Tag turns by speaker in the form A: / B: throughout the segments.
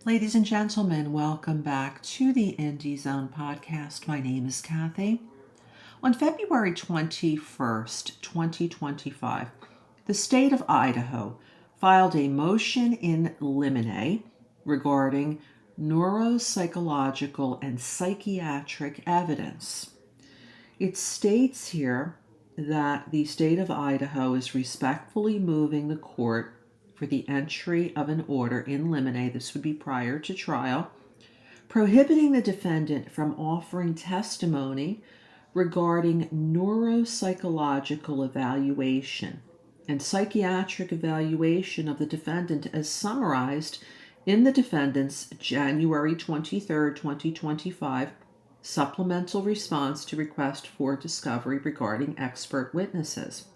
A: Ladies and gentlemen, welcome back to the Indie Zone podcast. My name is Kathy. On February 21st, 2025, the state of Idaho filed a motion in limine regarding neuropsychological and psychiatric evidence. It states here that the state of Idaho is respectfully moving the court for the entry of an order in limine, this would be prior to trial, prohibiting the defendant from offering testimony regarding neuropsychological evaluation and psychiatric evaluation of the defendant as summarized in the defendant's January 23, 2025 supplemental response to request for discovery regarding expert witnesses.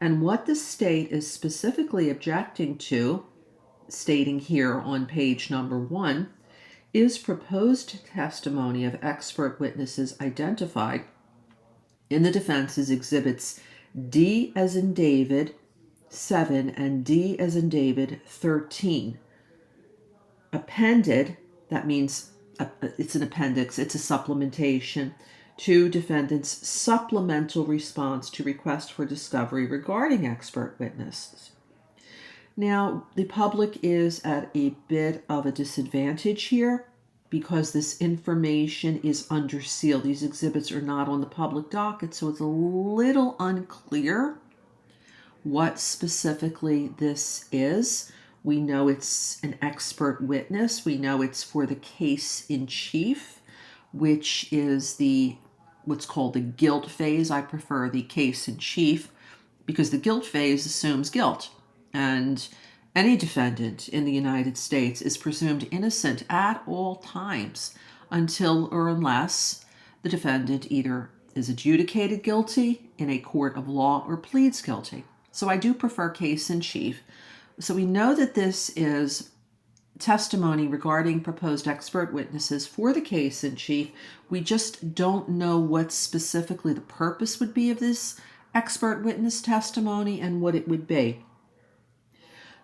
A: And what the state is specifically objecting to, stating here on page number 1, is proposed testimony of expert witnesses identified in the defense's exhibits D as in David 7 and D as in David 13. Appended, that means it's an appendix, it's a supplementation to defendant's supplemental response to request for discovery regarding expert witnesses. Now, the public is at a bit of a disadvantage here because this information is under seal. These exhibits are not on the public docket, so it's a little unclear what specifically this is. We know it's an expert witness. We know it's for the case in chief, which is what's called the guilt phase. I prefer the case in chief because the guilt phase assumes guilt. And any defendant in the United States is presumed innocent at all times until or unless the defendant either is adjudicated guilty in a court of law or pleads guilty. So I do prefer case in chief. So we know that this is testimony regarding proposed expert witnesses for the case in chief. We just don't know what specifically the purpose would be of this expert witness testimony and what it would be.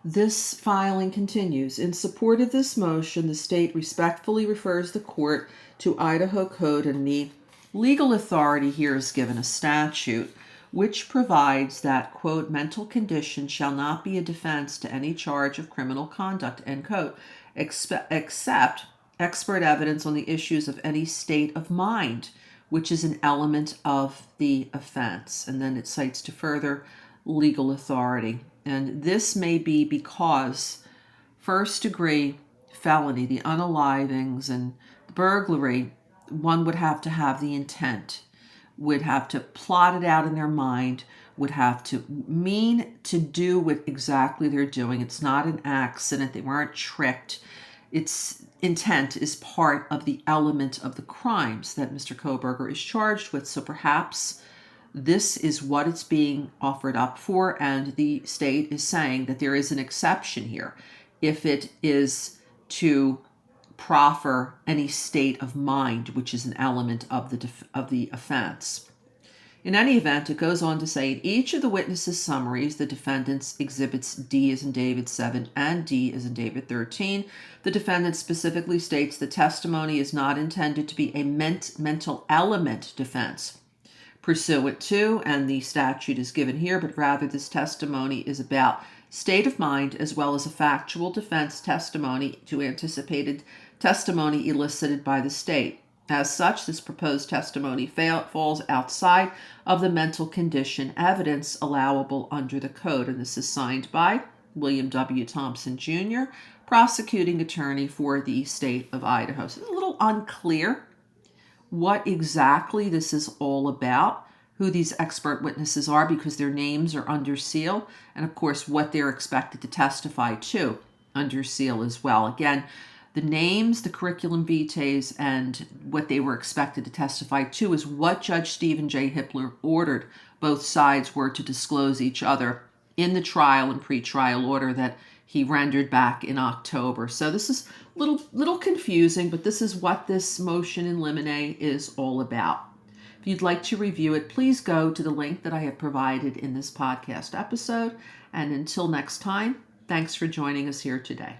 A: This filing continues. In support of this motion, the state respectfully refers the court to Idaho Code, and the legal authority here is given a statute which provides that, quote, mental condition shall not be a defense to any charge of criminal conduct, end quote, except expert evidence on the issues of any state of mind, which is an element of the offense. And then it cites to further legal authority. And this may be because first-degree felony, the unalivings and burglary, one would have to have the intent, would have to plot it out in their mind, would have to mean to do what exactly they're doing. It's not an accident. They weren't tricked. Its intent is part of the element of the crimes that Mr. Kohberger is charged with. So perhaps this is what it's being offered up for, and the state is saying that there is an exception here. If it is to proffer any state of mind, which is an element of the offense. In any event, it goes on to say, in each of the witnesses' summaries, the defendant's exhibits D as in David 7 and D as in David 13, the defendant specifically states the testimony is not intended to be a mental element defense, pursuant to, and the statute is given here, but rather this testimony is about state of mind as well as a factual defense testimony to anticipated testimony elicited by the state. As such, this proposed testimony falls outside of the mental condition evidence allowable under the code, and this is signed by William W. Thompson, Jr., prosecuting attorney for the state of Idaho. So it's a little unclear what exactly this is all about, who these expert witnesses are because their names are under seal, and of course what they're expected to testify to under seal as well. Again, the names, the curriculum vitae, and what they were expected to testify to is what Judge Stephen J. Hippler ordered both sides were to disclose each other in the trial and pretrial order that he rendered back in October. So this is a little confusing, but this is what this motion in limine is all about. If you'd like to review it, please go to the link that I have provided in this podcast episode. And until next time, thanks for joining us here today.